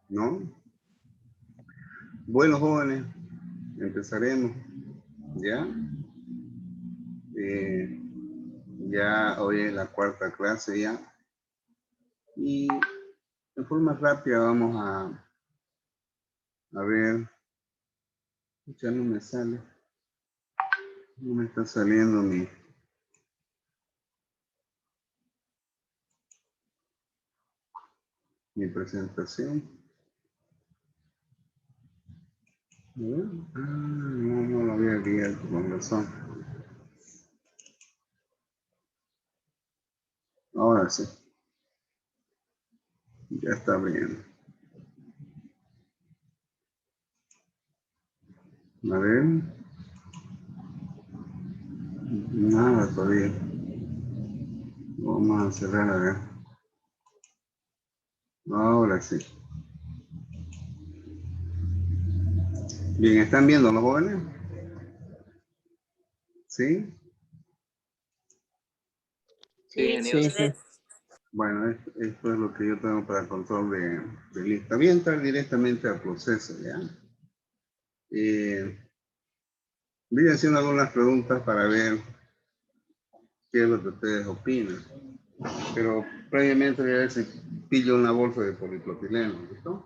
¿no? Bueno, jóvenes, empezaremos, ¿ya? Ya hoy es la cuarta clase ya. Y de forma rápida vamos a ver. Ya no me sale. No me está saliendo mi presentación. No lo había abierto con razón. Ahora sí. Ya está abriendo. A ver. Nada todavía. Vamos a cerrar a ver. Ahora sí. Bien, ¿están viendo los jóvenes? ¿Sí? Sí, Sí. Bueno, esto es lo que yo tengo para control de lista. Voy a entrar directamente al proceso, ¿ya? Voy haciendo algunas preguntas para ver qué es lo que ustedes opinan. Pero previamente voy a ver si pillo una bolsa de polipropileno, ¿listo?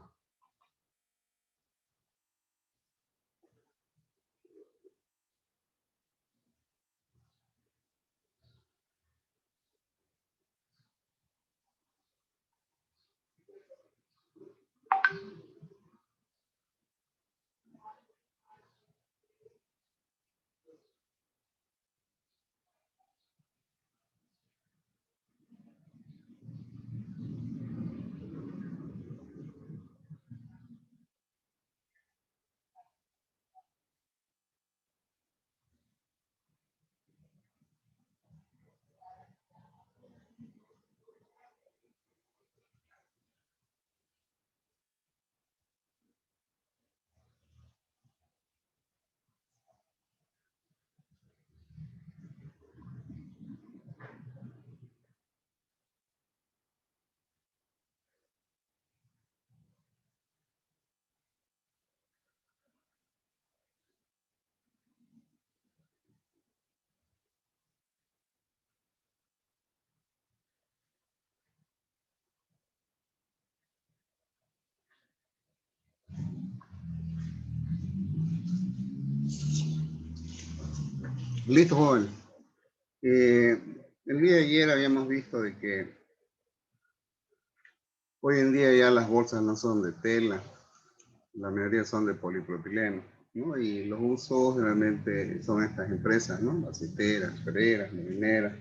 Listo, joven. El día de ayer habíamos visto de que hoy en día ya las bolsas no son de tela, la mayoría son de polipropileno, ¿no? Y los usos generalmente son estas empresas, ¿no? Aceiteras, ferreras, marineras.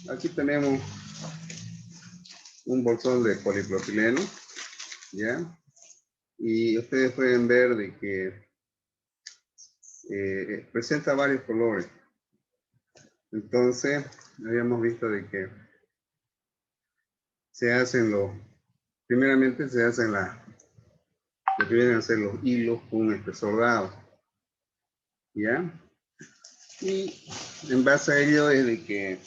Aquí tenemos un bolsón de polipropileno, ¿ya? Y ustedes pueden ver de que presenta varios colores. Entonces, habíamos visto de que se hacen primeramente se hacen lo que vienen a ser los hilos con un espesor dado, ¿ya? Y en base a ello es de que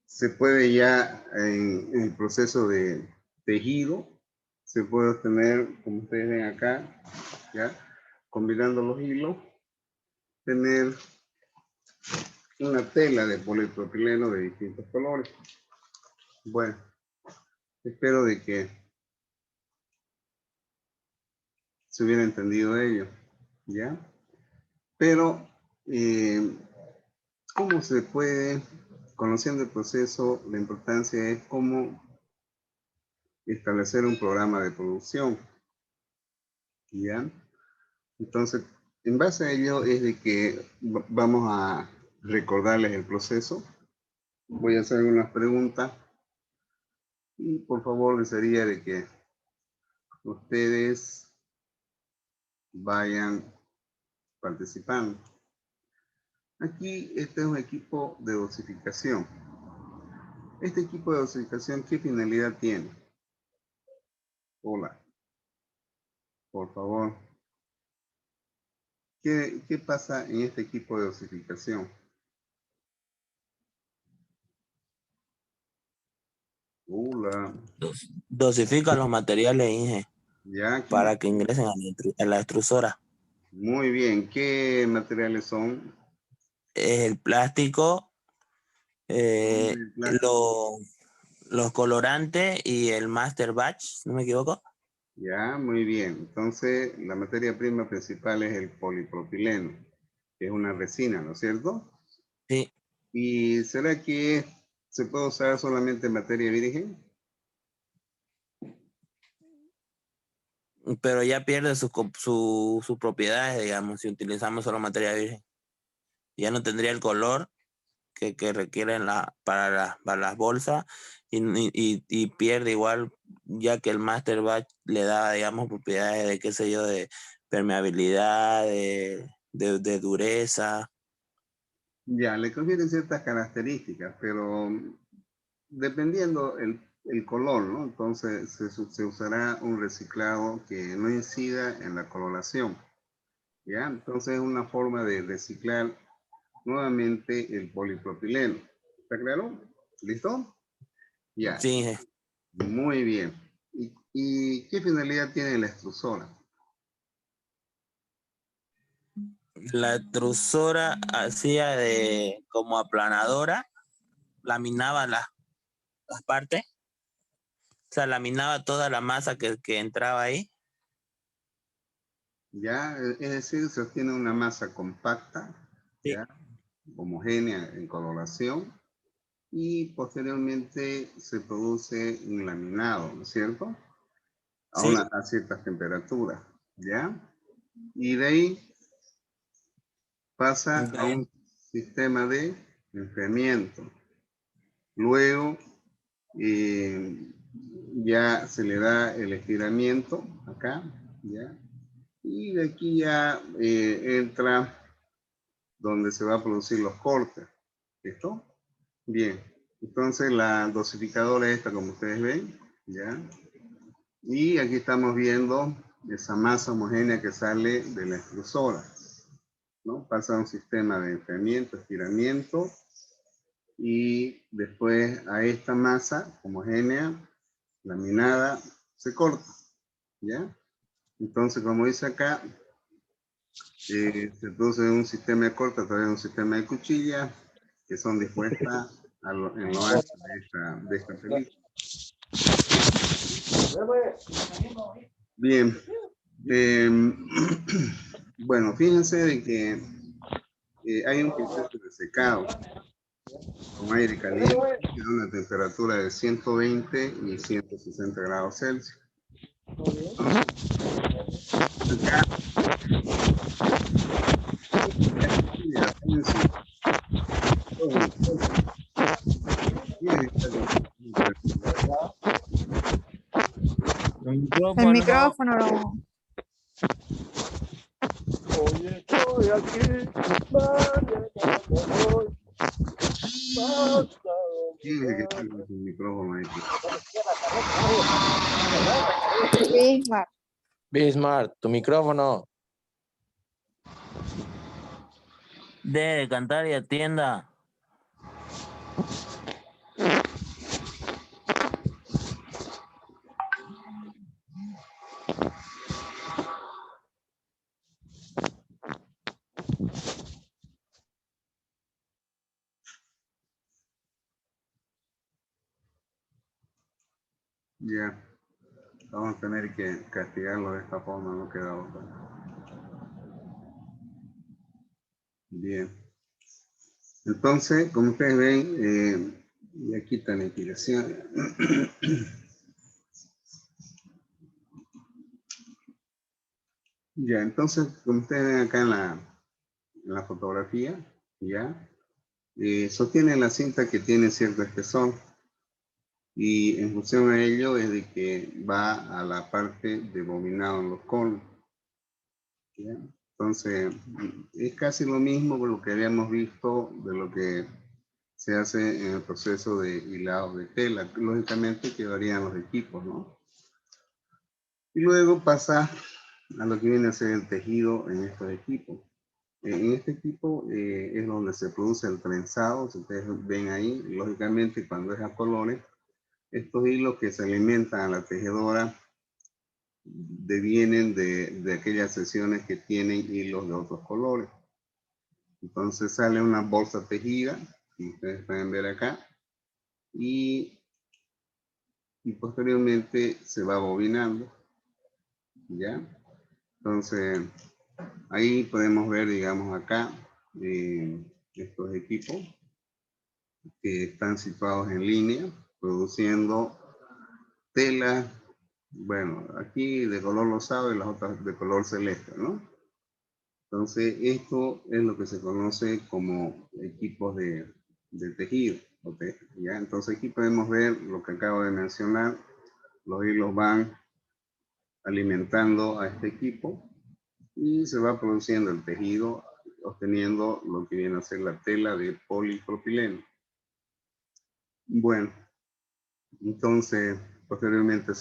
se puede ya en el proceso de tejido, se puede obtener, como ustedes ven acá, ¿ya? Combinando los hilos, tener una tela de polipropileno de distintos colores. Bueno, espero de que se hubiera entendido ello, ¿ya? Pero, ¿cómo se puede, conociendo el proceso, la importancia es cómo establecer un programa de producción, ¿ya? Entonces, en base a ello es de que vamos a recordarles el proceso. Voy a hacer algunas preguntas y por favor desearía de que ustedes vayan participando. Aquí este es un equipo de dosificación. Este equipo de dosificación, ¿qué finalidad tiene? Hola, por favor. ¿Qué pasa en este equipo de dosificación? La, Dosifica los materiales, Inge, ya aquí. para que ingresen a la extrusora. Muy bien. ¿Qué materiales son? Es el plástico, El plástico. los colorantes y el master batch, ¿no me equivoco? Ya, muy bien. Entonces, la materia prima principal es el polipropileno, que es una resina, ¿no es cierto? Sí, ¿Y será que se puede usar solamente materia virgen? pero ya pierde sus propiedades, digamos, si utilizamos solo materia virgen. Ya no tendría el color que requieren para las bolsas y pierde igual, ya que el master batch le da, digamos, propiedades de, qué sé yo, de permeabilidad, de dureza. Ya, le confieren ciertas características, pero dependiendo el color, ¿no? Entonces, se usará un reciclado que no incida en la coloración, ¿ya? Entonces, es una forma de reciclar nuevamente el polipropileno. ¿Está claro? ¿Listo? Ya, Sí, muy bien. ¿Y qué finalidad tiene la extrusora? la extrusora hacía de como aplanadora, laminaba las partes, o sea, laminaba toda la masa que entraba ahí. Ya, es decir, se obtiene una masa compacta, Sí, ya, homogénea en coloración, y posteriormente se produce un laminado, ¿no es cierto? sí. A ciertas temperaturas, ¿ya? Y de ahí pasa a un sistema de enfriamiento. Luego ya se le da el estiramiento acá, ¿ya? Y de aquí ya entra donde se va a producir los cortes. ¿Listo? Bien. Entonces la dosificadora esta, como ustedes ven, ¿ya? Y aquí estamos viendo esa masa homogénea que sale de la extrusora, ¿no? Pasa a un sistema de enfriamiento, estiramiento, y después a esta masa homogénea, laminada, se corta, ¿ya? Entonces, como dice acá, se produce un sistema de corte a través de un sistema de cuchillas que son dispuestas en lo ancho de esta película. Bien. Eh, bueno, fíjense de que hay un proceso de secado con aire caliente a una temperatura de 120 y 160 grados Celsius. Acá, ya, fíjense, El El micrófono. micrófono lo... Hoy estoy aquí, mañana me voy. fíjense que está con su micrófono ahí. Bismarck. Bismarck, tu micrófono. De cantar y atienda. Ya, vamos a tener que castigarlo de esta forma, no queda otra. Bien. Entonces, como ustedes ven, ya quitan la inspiración. Ya, entonces, como ustedes ven acá en la fotografía, ya, sostiene la cinta que tiene cierto espesor, y en función a ello es de que va a la parte de bobinado en los conos, ¿ya? Entonces, es casi lo mismo con lo que habíamos visto de lo que se hace en el proceso de hilado de tela. Lógicamente quedarían los equipos, ¿no? Y luego pasa a lo que viene a ser el tejido en estos equipos. En este equipo es donde se produce el trenzado, si ustedes ven ahí, lógicamente cuando es a colores, estos hilos que se alimentan a la tejedora devienen de aquellas secciones que tienen hilos de otros colores. Entonces sale una bolsa tejida, que ustedes pueden ver acá, y posteriormente se va bobinando, ¿ya? Entonces, ahí podemos ver, digamos, acá, estos equipos que están situados en línea, produciendo telas, bueno, aquí de color rosado y las otras de color celeste, ¿no? Entonces, esto es lo que se conoce como equipos de tejido, ¿ok? ¿Ya? Entonces, aquí podemos ver lo que acabo de mencionar. Los hilos van alimentando a este equipo y se va produciendo el tejido, obteniendo lo que viene a ser la tela de polipropileno. Bueno, entonces, posteriormente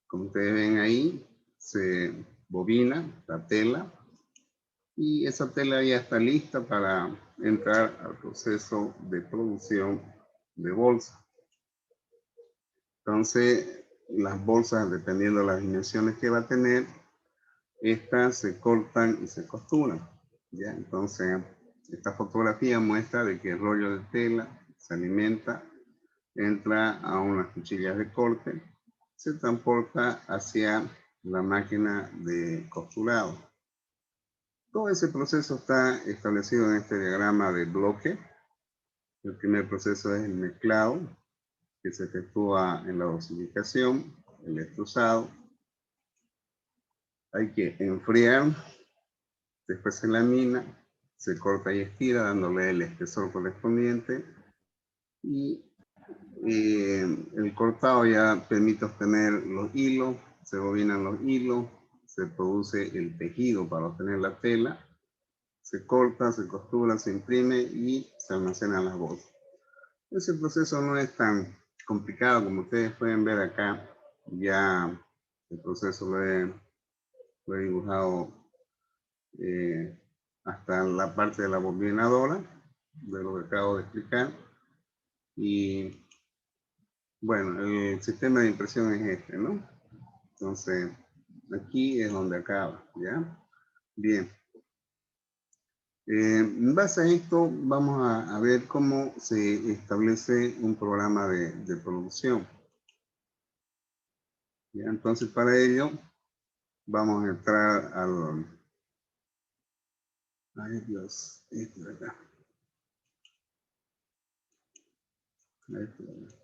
como ustedes ven ahí, se bobina la tela y esa tela ya está lista para entrar al proceso de producción de bolsa. Entonces, las bolsas, dependiendo de las dimensiones que va a tener, estas se cortan y se costuran, ¿ya? Entonces, esta fotografía muestra de que el rollo de tela se alimenta, entra a unas cuchillas de corte, se transporta hacia la máquina de costurado. Todo ese proceso está establecido en este diagrama de bloque. El primer proceso es el mezclado, que se efectúa en la dosificación, el extrusado. Hay que enfriar, después se lamina, se corta y estira dándole el espesor correspondiente y el cortado ya permite obtener los hilos, se bobinan los hilos, se produce el tejido para obtener la tela, se corta, se costura, se imprime y se almacenan las bolsas. Ese proceso no es tan complicado como ustedes pueden ver acá. Ya el proceso lo he dibujado hasta la parte de la bobinadora, de lo que acabo de explicar. Y bueno, el sistema de impresión es este, ¿no? Entonces, aquí es donde acaba, ¿ya? Bien. En base a esto, vamos a ver cómo se establece un programa de producción. ¿Ya? Entonces, para ello, vamos a entrar al... Ay, Dios, esto de acá. Esto de acá.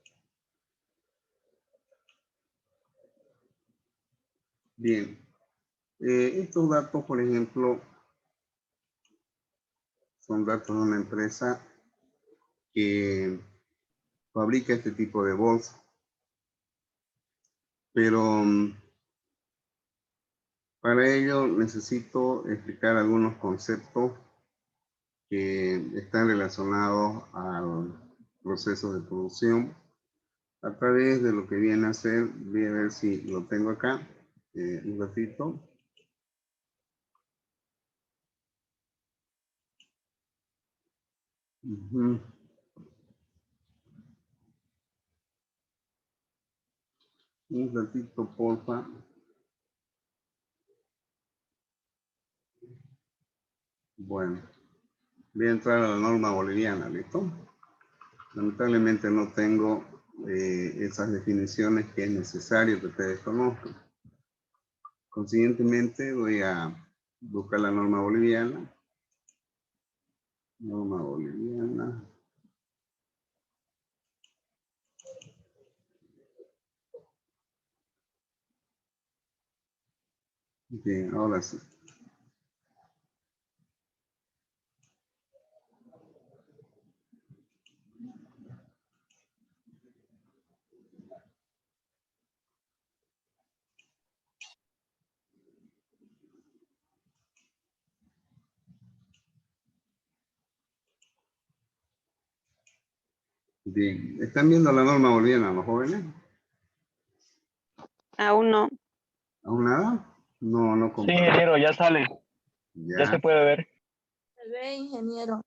Bien. Estos datos, por ejemplo, son datos de una empresa que fabrica este tipo de bolsa. Pero para ello necesito explicar algunos conceptos que están relacionados al proceso de producción a través de lo que viene a ser, voy a ver si lo tengo acá, un ratito. Un ratito, porfa. Bueno, voy a entrar a la norma boliviana, ¿listo? Lamentablemente no tengo esas definiciones que es necesario que ustedes conozcan. Consiguientemente voy a buscar la norma boliviana. Norma boliviana. Bien, ahora sí. Bien, ¿están viendo la norma boliviana los jóvenes? Aún no. ¿Aún nada? No, no Sí, comparto. ingeniero, ya sale. Ya Ya, se puede ver. Se ve, ingeniero.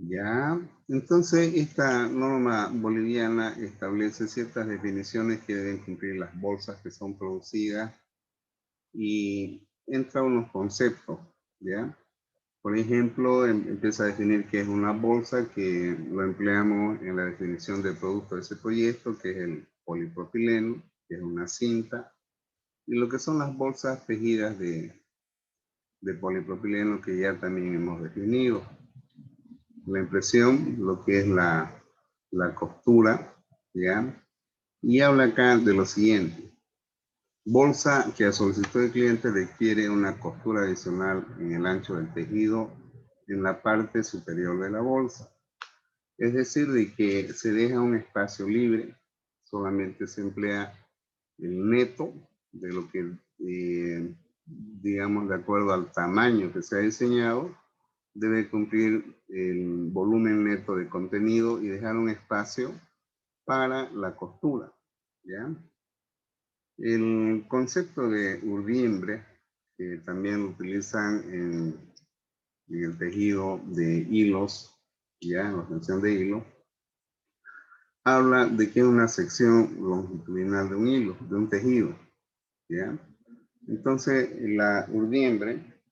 Ya, entonces esta norma boliviana establece ciertas definiciones que deben cumplir las bolsas que son producidas y entra unos conceptos, ¿ya? Por ejemplo, empieza a definir qué es una bolsa, que lo empleamos en la definición del producto de ese proyecto, que es el polipropileno, que es una cinta, y lo que son las bolsas tejidas de polipropileno, que ya también hemos definido. La impresión, lo que es la costura, ¿ya? Y habla acá de lo siguiente. Bolsa que a solicitud del cliente requiere una costura adicional en el ancho del tejido en la parte superior de la bolsa. Es decir, de que se deja un espacio libre, solamente se emplea el neto de lo que, digamos, de acuerdo al tamaño que se ha diseñado, debe cumplir el volumen neto de contenido y dejar un espacio para la costura, ¿ya? El concepto de urdimbre, que también lo utilizan en el tejido de hilos, ya en la obtención de hilo, habla de que es una sección longitudinal de un hilo, de un tejido, ¿ya? Entonces, la urdimbre,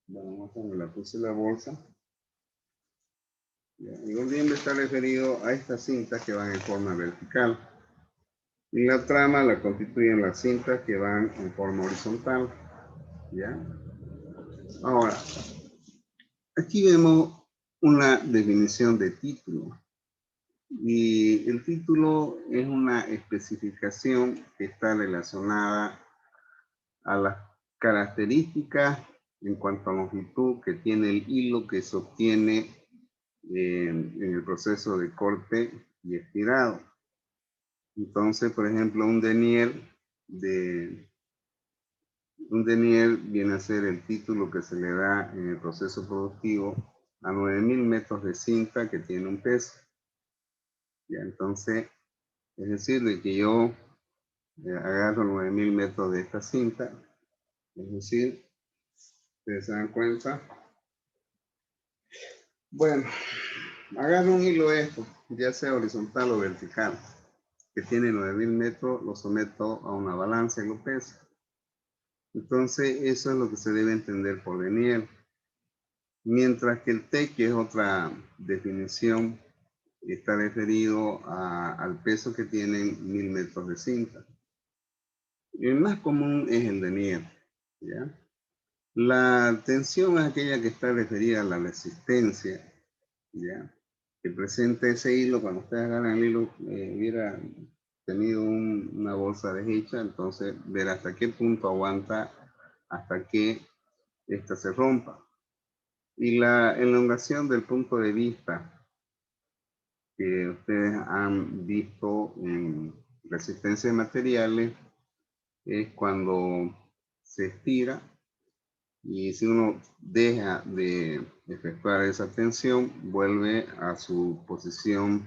vamos a ver, la puse en la bolsa. ¿Ya? El urdimbre está referido a estas cintas que van en forma vertical. Y la trama la constituyen las cintas que van en forma horizontal, ¿ya? Ahora, aquí vemos una definición de título. Y el título es una especificación que está relacionada a las características en cuanto a longitud que tiene el hilo que se obtiene en el proceso de corte y estirado. Entonces, por ejemplo, un denier viene a ser el título que se le da en el proceso productivo a 9.000 metros de cinta que tiene un peso. Ya, entonces, es decir, de que yo agarro 9.000 metros de esta cinta, es decir, ¿ustedes se dan cuenta? Bueno, agarro un hilo de esto, ya sea horizontal o vertical, que tiene 9.000 metros, lo someto a una balanza y lo peso. Entonces, eso es lo que se debe entender por denier. Mientras que el T, que es otra definición, está referido al peso que tienen 1.000 metros de cinta. El más común es el denier, ¿ya? La tensión es aquella que está referida a la resistencia, ¿ya? Que presenta ese hilo, cuando ustedes agarran el hilo, hubiera tenido una bolsa deshecha, entonces ver hasta qué punto aguanta, hasta que esta se rompa. Y la elongación del punto de vista que ustedes han visto en resistencia de materiales es cuando se estira, y si uno deja de efectuar esa tensión, vuelve a su posición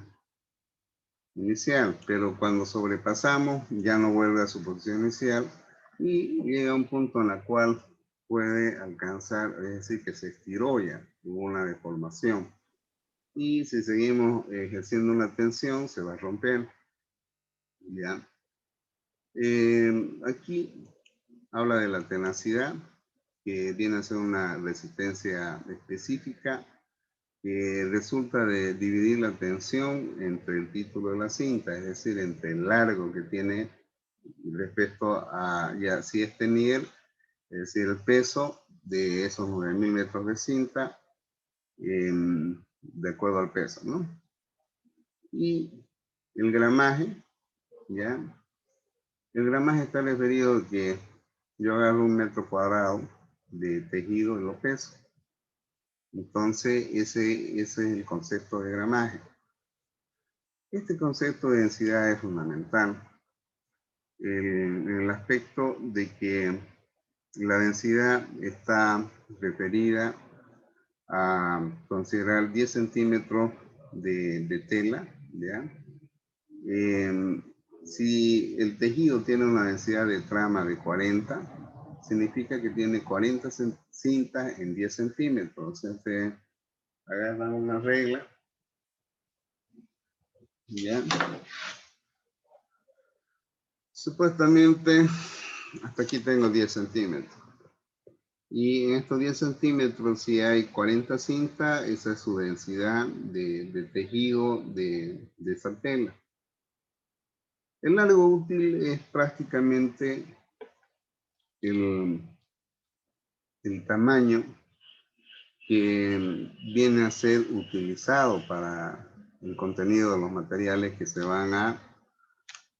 inicial, pero cuando sobrepasamos ya no vuelve a su posición inicial y llega a un punto en el cual puede alcanzar, es decir, que se estiró ya, hubo una deformación. Y si seguimos ejerciendo una tensión, se va a romper. ¿Ya? Aquí habla de la tenacidad, que viene a ser una resistencia específica que resulta de dividir la tensión entre el título de la cinta, es decir, entre el largo que tiene respecto a, ya si es denier, es decir, el peso de esos 9.000 metros de cinta, de acuerdo al peso, ¿no? Y el gramaje, ¿ya? El gramaje está referido a que yo agarro 1 metro cuadrado de tejido y lo peso. Entonces, ese es el concepto de gramaje. Este concepto de densidad es fundamental en el aspecto de que la densidad está referida a considerar 10 centímetros de tela, ¿ya? Si el tejido tiene una densidad de trama de 40, significa que tiene 40 cintas en 10 centímetros. Entonces, agarran una regla, ya. Supuestamente, hasta aquí tengo 10 centímetros. Y en estos 10 centímetros, si hay 40 cintas, esa es su densidad de tejido de esa tela. El largo útil es prácticamente el tamaño que viene a ser utilizado para el contenido de los materiales que se van a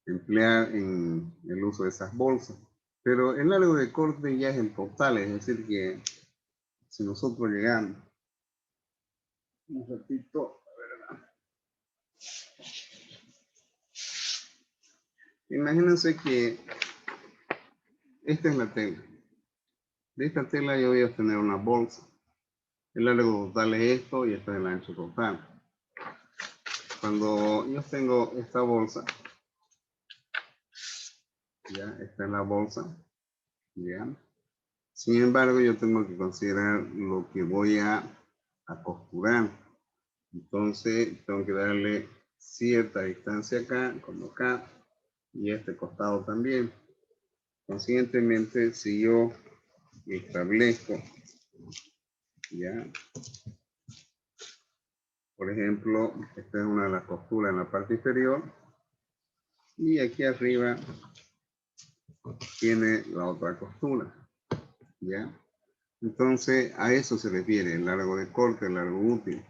emplear en el uso de esas bolsas. Pero el largo de corte ya es el total, es decir que si nosotros llegamos un ratito, imagínense que esta es la tela. De esta tela yo voy a obtener una bolsa. El largo total es esto y este es el ancho total. Cuando yo tengo esta bolsa, ya, esta es la bolsa, ya. Sin embargo, yo tengo que considerar lo que voy a costurar. Entonces, tengo que darle cierta distancia acá, como acá, y este costado también. Consiguientemente, si yo establezco, ya, por ejemplo, esta es una de las costuras en la parte inferior, y aquí arriba tiene la otra costura, ¿ya? Entonces, a eso se refiere el largo de corte, el largo útil.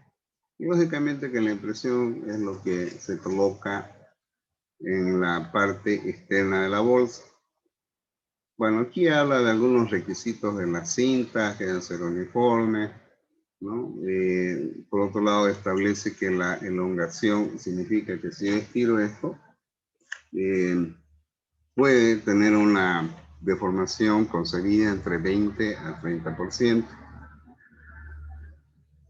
Y lógicamente que la impresión es lo que se coloca en la parte externa de la bolsa. Bueno, aquí habla de algunos requisitos de las cintas, que deben ser uniformes, ¿no? Por otro lado, establece que la elongación significa que si yo estiro esto, puede tener una deformación concebida entre 20 a 30%.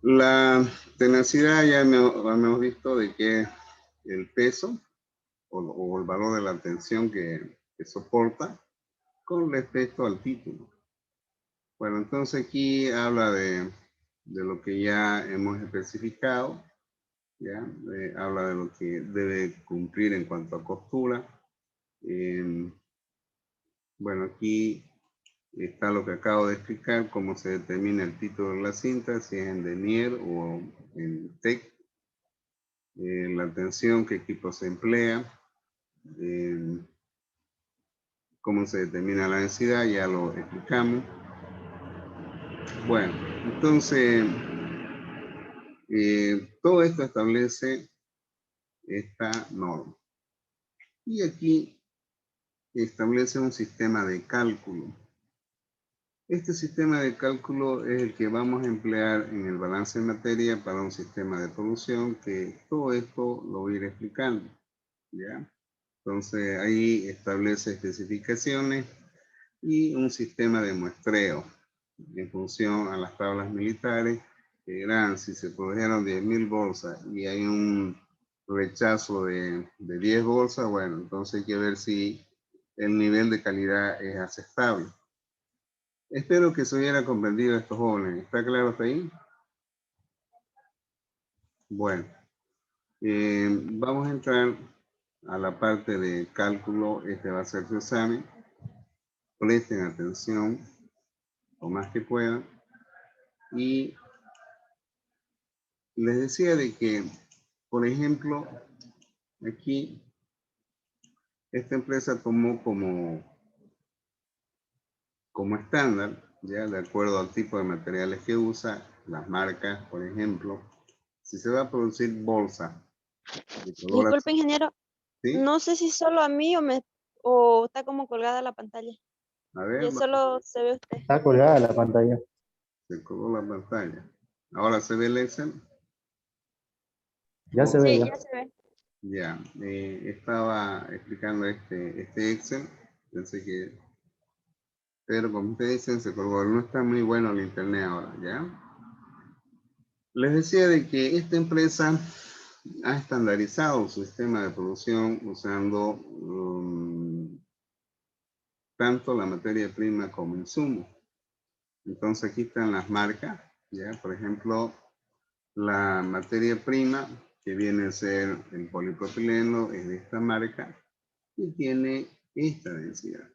La tenacidad ya hemos visto de que el peso o el valor de la tensión que soporta con respecto al título. Bueno, entonces aquí habla de lo que ya hemos especificado, ¿ya? Habla de lo que debe cumplir en cuanto a costura. Bueno, aquí está lo que acabo de explicar, cómo se determina el título de la cinta, si es en denier o en TEC, la tensión, qué equipo se emplea, cómo se determina la densidad, ya lo explicamos. Bueno, entonces, todo esto establece esta norma. Y aquí establece un sistema de cálculo. Este sistema de cálculo es el que vamos a emplear en el balance de materia para un sistema de producción, que todo esto lo voy a ir explicando, ¿ya? Entonces ahí establece especificaciones y un sistema de muestreo en función a las tablas militares, que dirán, si se produjeron 10.000 bolsas y hay un rechazo de 10 bolsas, bueno, entonces hay que ver si el nivel de calidad es aceptable. Espero que se hubiera comprendido estos jóvenes. ¿Está claro hasta ahí? Bueno, vamos a entrar a la parte de cálculo. Este va a ser su examen. Presten atención lo más que puedan. Y les decía de que, por ejemplo, aquí esta empresa tomó como estándar, ya de acuerdo al tipo de materiales que usa, las marcas, por ejemplo, si se va a producir bolsa de color Disculpe, azul, ingeniero. ¿sí? No sé si solo a mí o está como colgada la pantalla. A ver, Y solo se ve usted. Está colgada la pantalla. se colgó la pantalla. Ahora se ve el Excel. Ya se Ok, ve Sí, ya. ya se ve. ya, estaba explicando este Excel. Pensé que, pero como ustedes dicen, se colgó. No está muy bueno el internet ahora, ¿ya? Les decía de que esta empresa ha estandarizado su sistema de producción usando tanto la materia prima como insumo. Entonces aquí están las marcas, ¿ya? Por ejemplo, La materia prima, que viene a ser el polipropileno, es de esta marca y tiene esta densidad.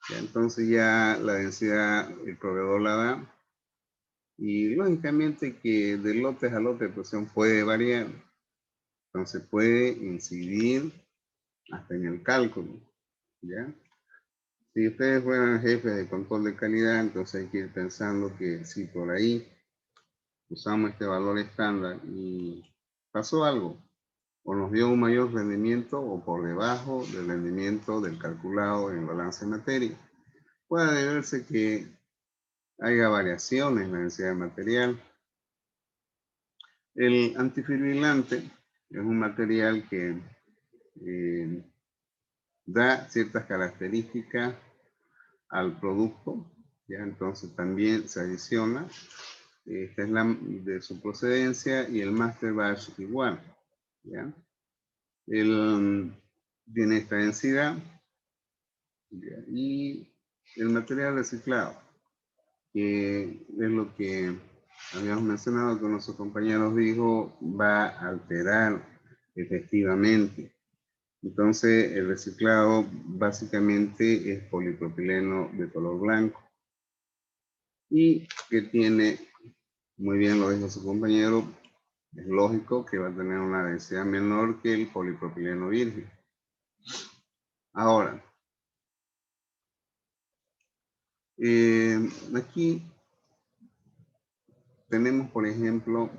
Ya, entonces ya la densidad el proveedor la da y lógicamente que de lotes a lote de producción puede variar. Entonces puede incidir hasta en el cálculo. ¿Ya? Si ustedes fueran jefes de control de calidad, entonces hay que ir pensando que si por ahí usamos este valor estándar y pasó algo, o nos dio un mayor rendimiento o por debajo del rendimiento del calculado en balance de materia, puede deberse que haya variaciones en la densidad de material. El antifibrilante es un material que da ciertas características al producto, ¿ya? Entonces también se adiciona. Esta es la de su procedencia y el master batch igual, ¿ya? Tiene esta densidad, ¿ya? Y el material reciclado, que es lo que habíamos mencionado que nuestros compañeros dijo, va a alterar efectivamente. Entonces, el reciclado básicamente es polipropileno de color blanco y que tiene, muy bien lo dijo su compañero, es lógico que va a tener una densidad menor que el polipropileno virgen. Ahora, aquí tenemos, por ejemplo,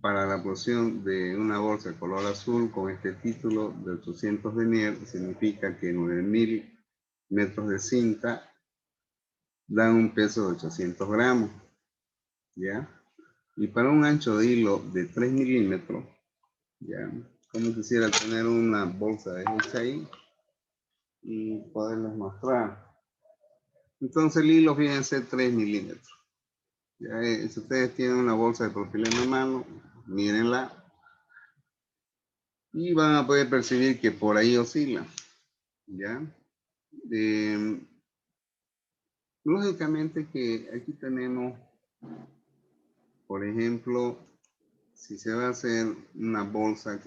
para la producción de una bolsa de color azul con este título de 800 denier, significa que 9000 metros de cinta dan un peso de 800 gramos, ¿ya? Y para un ancho de hilo de 3 milímetros, ¿ya? Como quisiera tener una bolsa de hecha ahí y poderles mostrar. Entonces el hilo, fíjense, 3 milímetros. ¿Ya? Si ustedes tienen una bolsa de propileno en mano, mírenla y van a poder percibir que por ahí oscila, ¿ya? Lógicamente que aquí tenemos, por ejemplo, si se va a hacer una bolsa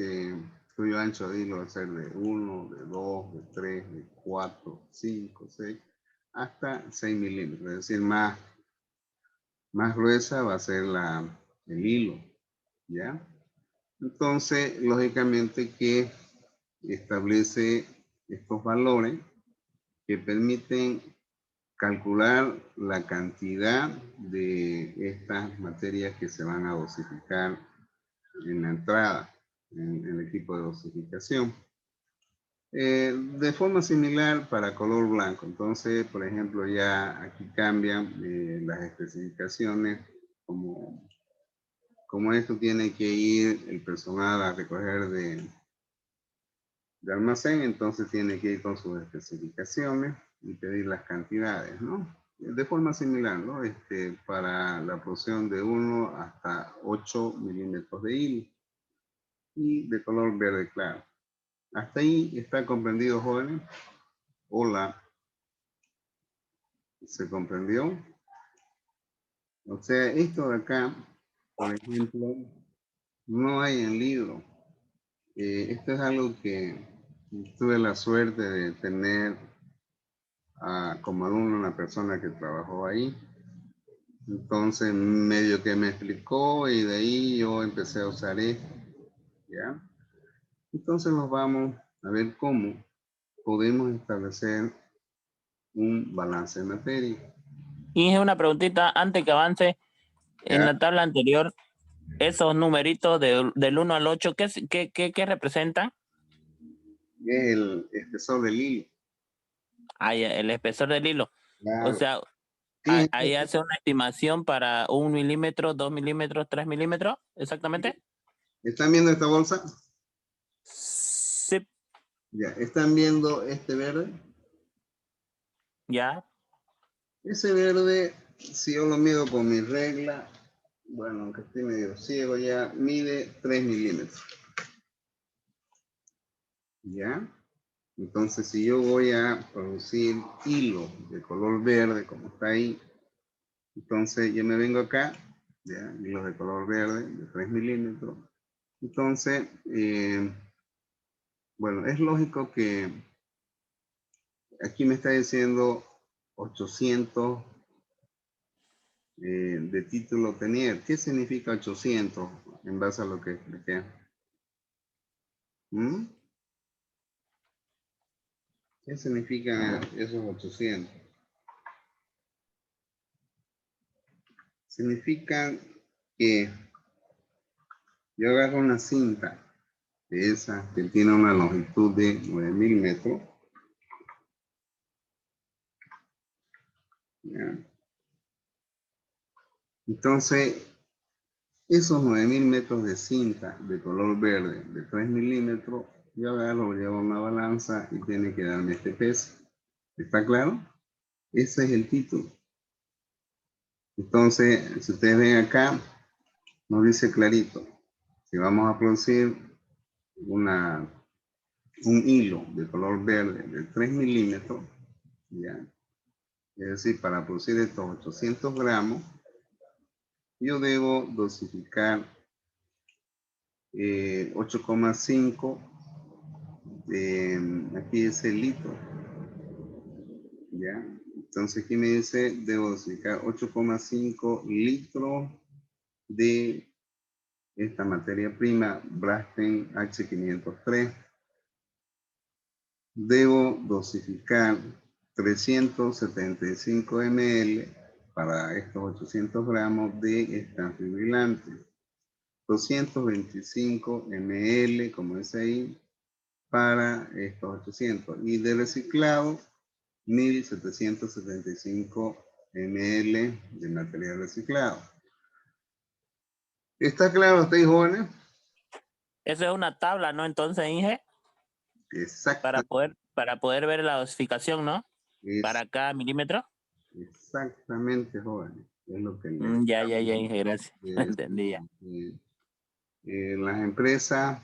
cuyo ancho de hilo va a ser de 1, de 2, de 3, de 4, 5, 6, hasta 6 milímetros, es decir, más gruesa va a ser el hilo, ¿ya? Entonces, lógicamente que establece estos valores que permiten calcular la cantidad de estas materias que se van a dosificar en la entrada, en el equipo de dosificación. De forma similar para color blanco. Entonces, por ejemplo, ya aquí cambian las especificaciones como esto tiene que ir el personal a recoger de almacén, entonces tiene que ir con sus especificaciones y pedir las cantidades, ¿no? De forma similar, ¿no? Para la producción de 1 hasta 8 milímetros de hilo y de color verde claro. ¿Hasta ahí está comprendido, jóvenes? Hola. ¿Se comprendió? O sea, esto de acá, por ejemplo, no hay en libro. Esto es algo que tuve la suerte de tener como alumno una persona que trabajó ahí. Entonces, medio que me explicó y de ahí yo empecé a usar esto, ¿ya? Entonces nos vamos a ver cómo podemos establecer un balance de materia. Y es una preguntita antes que avance. En ¿Ya? la tabla anterior, esos numeritos del 1 al 8, ¿qué representan? Es el espesor del hilo. Ahí, el espesor del hilo. O Claro. sea, Fíjense, ahí hace una estimación para 1 milímetro, 2 milímetros, 3 milímetros, exactamente. ¿están viendo esta bolsa? Sí, Ya, ¿están viendo este verde? ya. Ese verde, si yo lo mido con mi regla, bueno, aunque estoy medio ciego ya, mide 3 milímetros. ¿Ya? Entonces, si yo voy a producir hilo de color verde, como está ahí, entonces yo me vengo acá ¿ya? Hilos de color verde de 3 milímetros. Entonces, bueno, es lógico que aquí me está diciendo 800 de título tener. ¿Qué significa 800 en base a lo que expliqué? ¿Mm? ¿Qué significan esos 800? Significan que yo agarro una cinta de esa que tiene una longitud de 9000 metros. ¿Ya? Entonces, esos 9000 metros de cinta de color verde de 3 milímetros, yo agarro, lo llevo a una balanza y tiene que darme este peso. ¿Está claro? Ese es el título. Entonces, si ustedes ven acá, nos dice clarito, si vamos a producir un hilo de color verde de 3 milímetros, ¿ya? Es decir, para producir estos 800 gramos, yo debo dosificar 8,5, aquí dice litro, ¿ya? Entonces aquí me dice, debo dosificar 8,5 litros de esta materia prima, Braskem H503. Debo dosificar 375 ml para estos 800 gramos de estanfibrilante. 225 ml, como dice ahí, para estos 800. Y de reciclado, 1775 ml de material reciclado. ¿Está claro, ustedes jóvenes? Eso es una tabla, ¿no? Entonces, Inge, para poder ver la dosificación, ¿no? Para cada milímetro. Exactamente, jóvenes. Es lo que Ya, Inge, gracias. Entendí ya. Las empresas,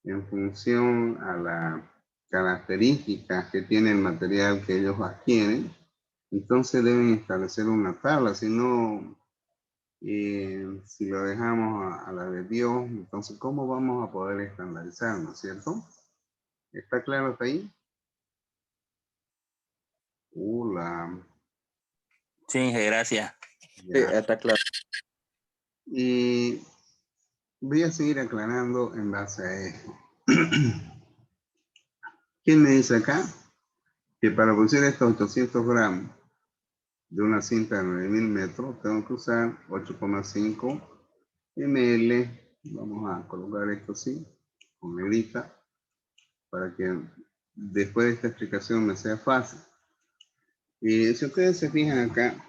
en función a las características que tiene el material que ellos adquieren, entonces deben establecer una tabla, si no, si lo dejamos a la de Dios, entonces ¿cómo vamos a poder estandarizar, no es cierto? ¿Está claro hasta ahí? Hola. Sí, Inge, gracias. Sí, está claro. Y voy a seguir aclarando en base a esto. ¿Quién me dice acá? Que para producir estos 800 gramos de una cinta de 9000 metros, tengo que usar 8,5 ml. Vamos a colocar esto así, con negrita, para que después de esta explicación me sea fácil. Y si ustedes se fijan acá,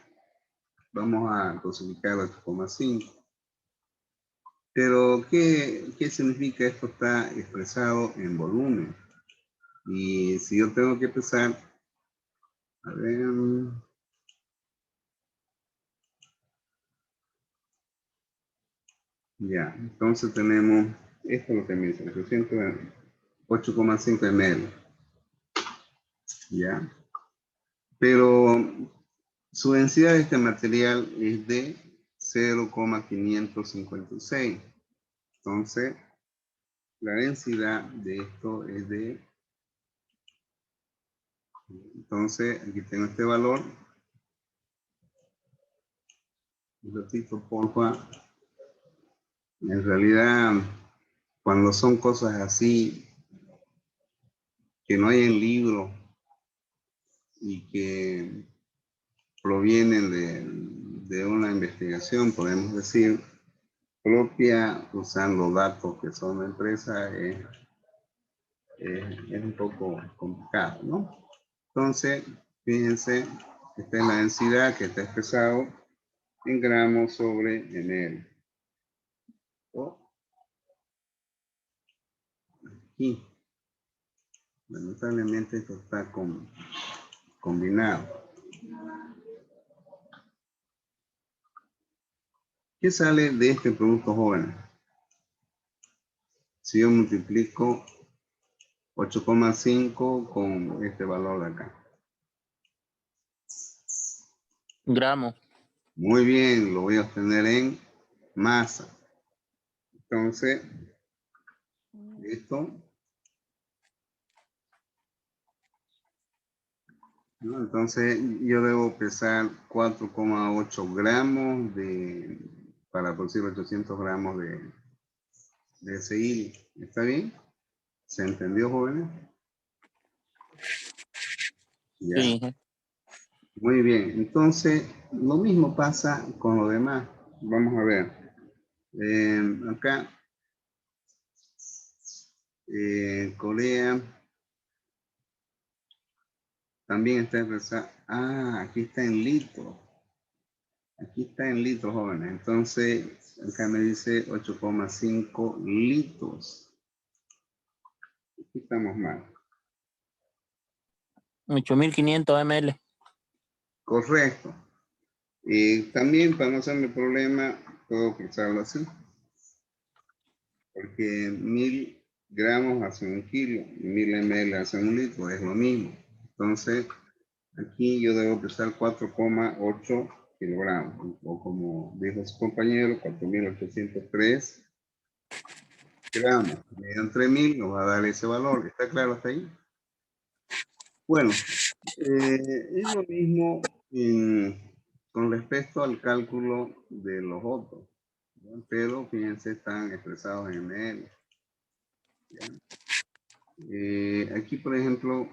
vamos a dosificar 8,5. Pero, ¿qué significa esto? Está expresado en volumen. Y si yo tengo que pesar, a ver, ya, entonces tenemos, esto es lo que me dice, 8,5 ml, ya. Pero su densidad de este material es de 0,556. Entonces, la densidad de esto es de, entonces, aquí tengo este valor. Un ratito, porfa. En realidad, cuando son cosas así, que no hay en libro y que provienen de una investigación, podemos decir, propia, usando datos que son de empresa, es un poco complicado, ¿no? Entonces, fíjense, esta es la densidad que está expresado en gramos sobre ml. Aquí, lamentablemente esto está combinado. ¿Qué sale de este producto, joven? Si yo multiplico 8,5 con este valor de acá. Gramos. Muy bien, lo voy a obtener en masa. Entonces, esto, ¿no? Entonces yo debo pesar 4,8 gramos para producir 800 gramos de ese hilo. ¿Está bien? ¿Se entendió, jóvenes? Ya. Sí. Muy bien. Entonces, lo mismo pasa con lo demás. Vamos a ver. Acá, Corea también está expresada. Ah, aquí está en litros. Aquí está en litros, jóvenes. Entonces, acá me dice 8,5 litros. Aquí estamos mal. 8.500 ml. Correcto. Y también, para no hacerme problema, puedo cruzarlo así. Porque 1000 gramos hacen 1 kilo y 1000 ml hacen 1 litro, es lo mismo. Entonces, aquí yo debo pesar 4,8 kilogramos, o como dijo su compañero, 4.803 gramos. Dividido entre 1000 nos va a dar ese valor. ¿Está claro hasta ahí? Bueno, es lo mismo con respecto al cálculo de los otros, ¿ya? Pero fíjense, están expresados en ml. ¿Ya? Aquí, por ejemplo,